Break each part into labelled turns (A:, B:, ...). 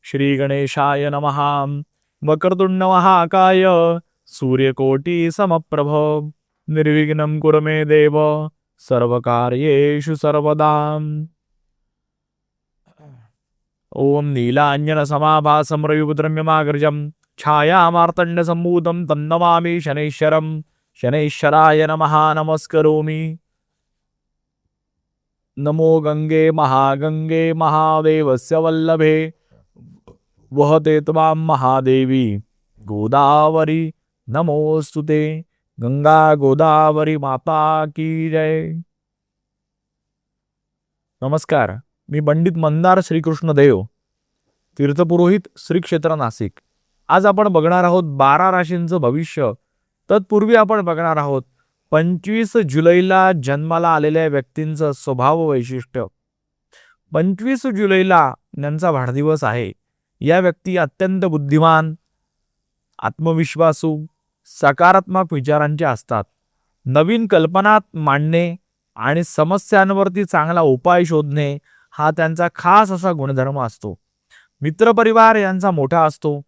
A: श्री गणेशाय नमः. वक्रतुंड महाकाय सूर्यकोटि समप्रभ निर्विघ्नं कुरु मे देव सर्वकार्येषु सर्वदा. ओम नीलांजनसमाभासं रविपुत्रम्यमागर्जं छायामार्तण्डसम्भूतं तन्नमामि शनैश्वरं. शनैश्वराय नमः नमस्करोमि. नमो गंगे महागंगे महादेवस्य वल्लभे वहते त्वां महादेवी गोदावरी नमोस्तुते. गंगा गोदावरी माता की जय. नमस्कार, मी पंडित मंदार श्रीकृष्ण देव, तीर्थपुरोहित श्री क्षेत्र नाशिक. आज आपण बघणार आहोत 12 राशींचं भविष्य. तत्पूर्वी आपण बघणार आहोत 25 जुलैला जन्माला आलेल्या व्यक्तींचं स्वभाव वैशिष्ट्य. 25 जुलैला त्यांचा वाढदिवस आहे. या व्यक्ती अत्यंत बुद्धिमान, आत्मविश्वासू, सकारात्मक विचारांचे असतात. नवीन कल्पना मांडणे आणि समस्यांवरती चांगला उपाय शोधणे हा त्यांचा खास असा गुणधर्म असतो. मित्रपरिवार यांचा मोठा असतो.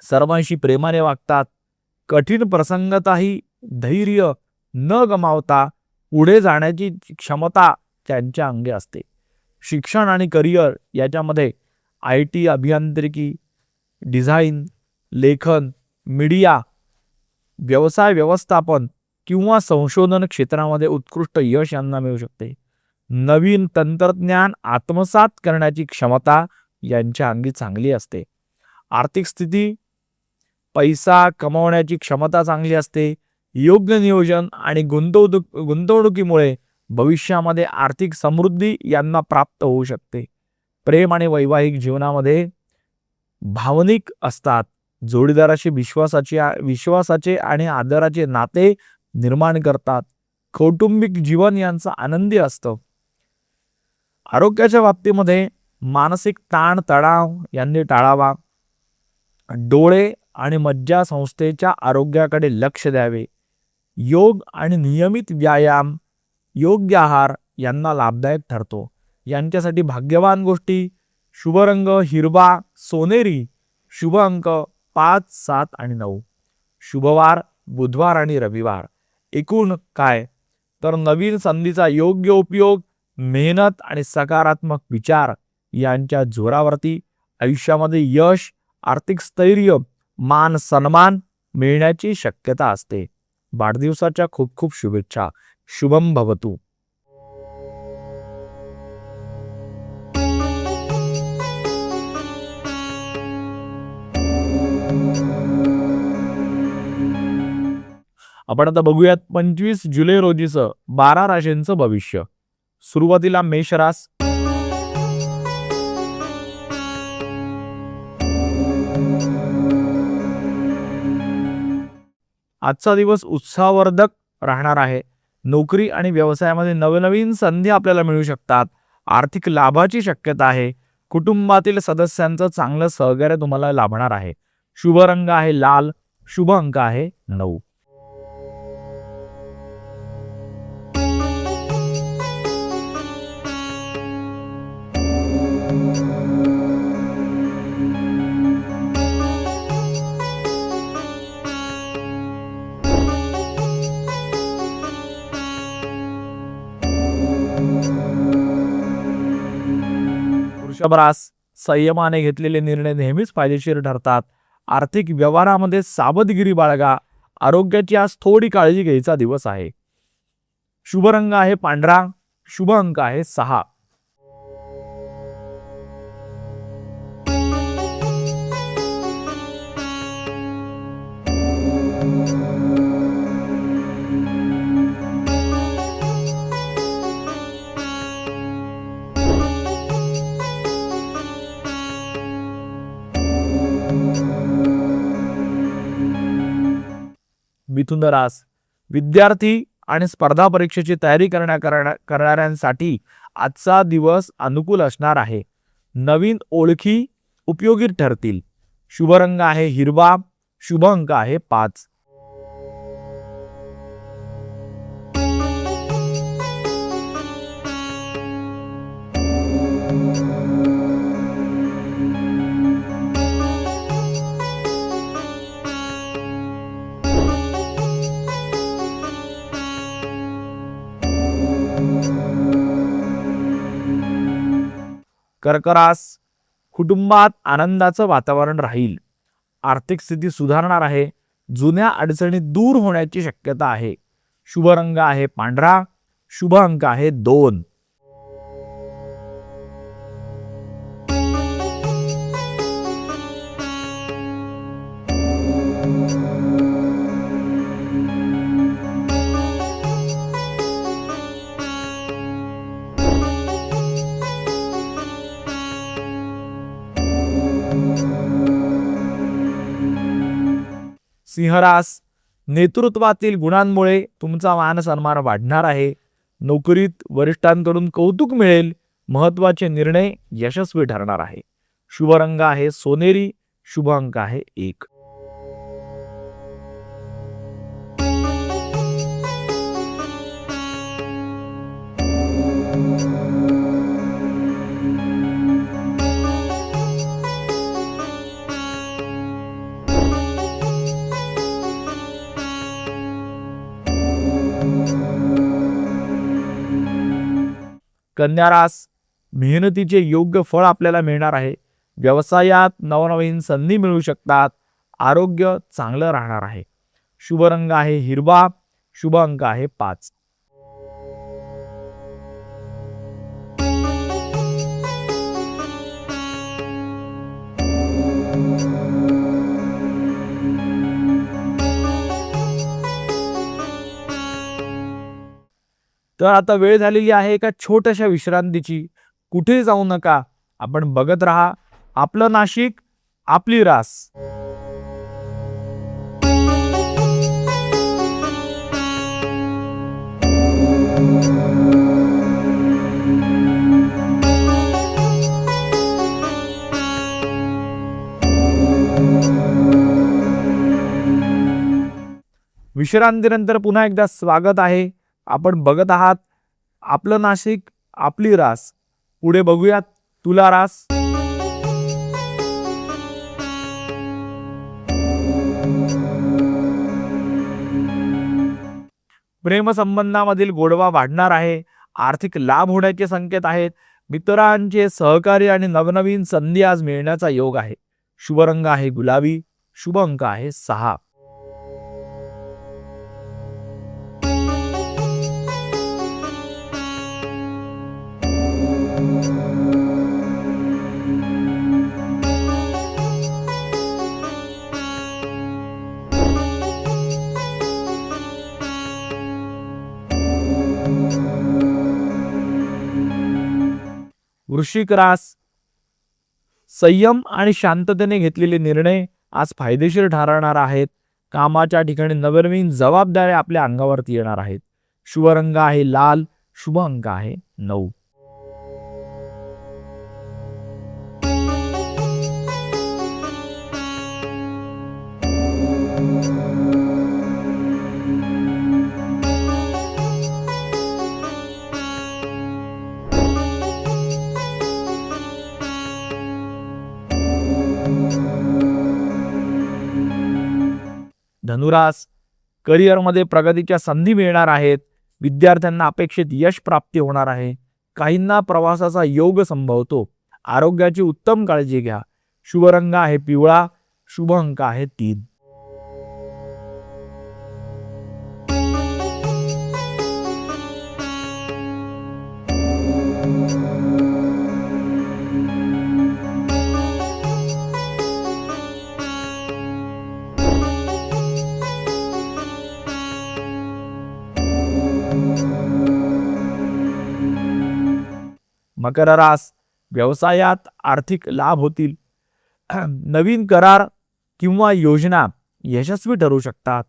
A: सर्वांशी प्रेमाने वागतात. कठीण प्रसंगातही धैर्य न गमावता पुढे जाण्याची क्षमता त्यांच्या अंगी असते. शिक्षण आणि करिअर याच्यामध्ये IT, अभियांत्रिकी, डिझाईन, लेखन, मीडिया, व्यवसाय व्यवस्थापन किंवा संशोधन क्षेत्रामध्ये उत्कृष्ट यश यांना मिळू शकते. नवीन तंत्रज्ञान आत्मसात करण्याची क्षमता यांच्या अंगी चांगली असते. आर्थिक स्थिती, पैसा कमवण्याची क्षमता चांगली असते. योग्य नियोजन आणि गुंतवणुकीमुळे भविष्यामध्ये आर्थिक समृद्धी यांना प्राप्त होऊ शकते. प्रेम आणि वैवाहिक जीवनामध्ये भावनिक असतात. जोडीदाराशी विश्वासाचे आणि आदराचे नाते निर्माण करतात. कौटुंबिक जीवन यांचं आनंदी असतं. आरोग्याच्या बाबतीमध्ये मानसिक ताण तणाव यांनी टाळावा. डोळे आणि मज्जा संस्थेच्या आरोग्याकडे लक्ष द्यावे. योग आणि नियमित व्यायाम, योग्य आहार यांना लाभदायक ठरतो. यांच्यासाठी भाग्यवान गोष्टी: शुभ रंग हिरवा सोनेरी, शुभ अंक 5, 7 आणि 9, शुभवार बुधवार आणि रविवार. एकूण काय तर नवीन संधीचा योग्य उपयोग, मेहनत आणि सकारात्मक विचार यांच्या जोरावरती आयुष्यामध्ये यश, आर्थिक स्थैर्य, मान सन्मान मिळण्याची शक्यता असते. वाढदिवसाच्या खूप खूप शुभेच्छा. शुभम भवतु. आपण आता बघूयात 25 जुलै रोजीचं 12 राशींचं भविष्य. सुरुवातीला मेष रास. आजचा दिवस उत्साहवर्धक राहणार आहे. नोकरी आणि व्यवसायामध्ये नवनवीन संधी आपल्याला मिळू शकतात. आर्थिक लाभाची शक्यता आहे. कुटुंबातील सदस्यांचं चांगलं सहकार्य तुम्हाला लाभणार आहे. शुभ रंग आहे लाल, शुभ अंक आहे 9. वृषभ रास. संयमाने घेतलेले निर्णय नेहमीच फायदेशीर ठरतात. आर्थिक व्यवहारामध्ये सावधगिरी बाळगा. आरोग्याची आज थोडी काळजी घ्यायचा दिवस आहे. शुभ रंग आहे पांढरा, शुभ अंक आहे 6. मिथुन रास. विद्यार्थी आणि स्पर्धा परीक्षेची तयारी करणाऱ्यांसाठी आजचा दिवस अनुकूल असणार आहे. नवीन ओळखी उपयोगी ठरतील. शुभ रंग आहे हिरवा, शुभ अंक आहे 5. कर्क रास, कुटुंबात आनंदाचं वातावरण राहील. आर्थिक स्थिती सुधारणार आहे. जुन्या अडचणी दूर होण्याची शक्यता आहे. शुभ रंग आहे पांढरा. शुभ अंक आहे 2. सिंहरास, नेतृत्वातील गुणांमुळे तुमचा मान सन्मान वाढणार आहे. नोकरीत वरिष्ठांकडून कौतुक मिळेल. महत्त्वाचे निर्णय यशस्वी ठरणार आहे. शुभ रंग आहे सोनेरी. शुभ अंक आहे 1. कन्या रास, मेहनतीचे योग्य फळ आपल्याला मिळणार आहे. व्यवसायात नवनवीन संधी मिळू शकतात. आरोग्य चांगलं राहणार आहे. शुभ रंग आहे हिरवा. शुभ अंक आहे 5. तर आता वेळ झालेली आहे एका छोट्याशा विश्रांतीची. कुठे जाऊ नका. आपण बघत राहा आपलं नाशिक, आपली रास. विश्रांतीनंतर पुन्हा एकदा स्वागत आहे. आपण बघत आहात आपलं नाशिक, आपली रास. पुढे बघूयात तुला रास. प्रेमसंबंधामधील गोडवा वाढणार आहे. आर्थिक लाभ होण्याचे संकेत आहेत. मित्रांचे सहकार्य आणि नवनवीन संधी आज मिळण्याचा योग आहे. शुभ रंग आहे गुलाबी. शुभ अंक आहे 6. वृश्चिक रास, संयम आणि शांततेने घेतलेले निर्णय आज फायदेशीर ठरणार आहेत. कामाच्या ठिकाणी नवनवीन जबाबदाऱ्या आपल्या अंगावरती येणार आहेत. शुभ रंग आहे लाल. शुभ अंक आहे 9. धनुरास, करिअरमध्ये प्रगतीच्या संधी मिळणार आहेत. विद्यार्थ्यांना अपेक्षित यश प्राप्ती होणार आहे. काहींना प्रवासाचा योग संभवतो. आरोग्याची उत्तम काळजी घ्या. शुभ रंग आहे पिवळा. शुभ अंक आहे 3. मकर रास, व्यवसायात आर्थिक लाभ होतील. नवीन करार किंवा योजना यशस्वी ठरू शकतात.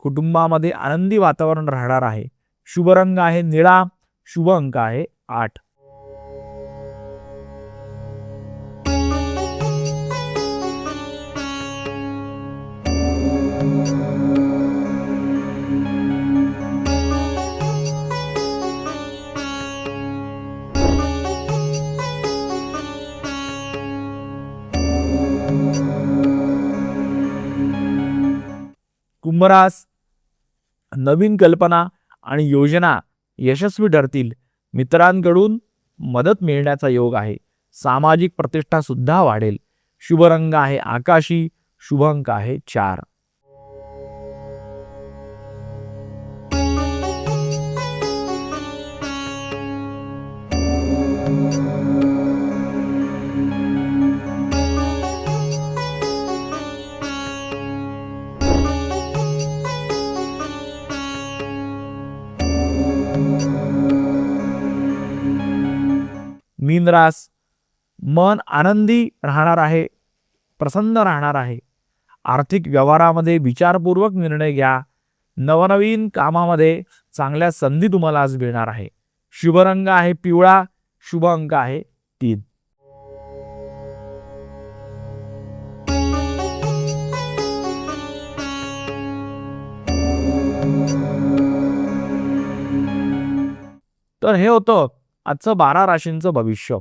A: कुटुंबामध्ये आनंदी वातावरण राहणार आहे. शुभ रंग आहे निळा. शुभ अंक आहे 8. कुंभरास नवीन कल्पना आणि योजना यशस्वी ठरतील. मित्रांकडून मदत मिळण्याचा योग आहे. सामाजिक प्रतिष्ठा सुद्धा वाढेल. शुभ रंग आहे आकाशी. शुभ अंक आहे 4. मीन रास मन आनंदी राहणार आहे. प्रसन्न राहणार आहे. आर्थिक व्यवहारामध्ये विचारपूर्वक निर्णय घ्या. नवनवीन कामामध्ये चांगल्या संधी तुम्हाला आज मिळणार आहे. शुभ रंग आहे पिवळा. शुभ अंक आहे 3. तर हे होतं आजचं 12 राशींचं भविष्य.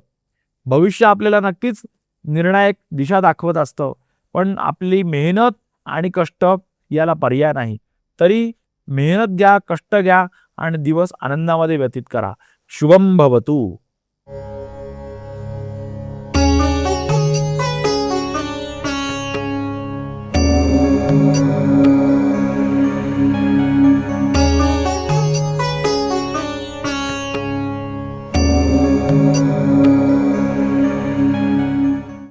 A: भविष्य आपल्याला नक्कीच निर्णायक दिशा दाखवत असतं, पण आपली मेहनत आणि कष्ट याला पर्याय नाही. तरी मेहनत घ्या, कष्ट घ्या आणि दिवस आनंदामध्ये व्यतीत करा. शुभम भवतु.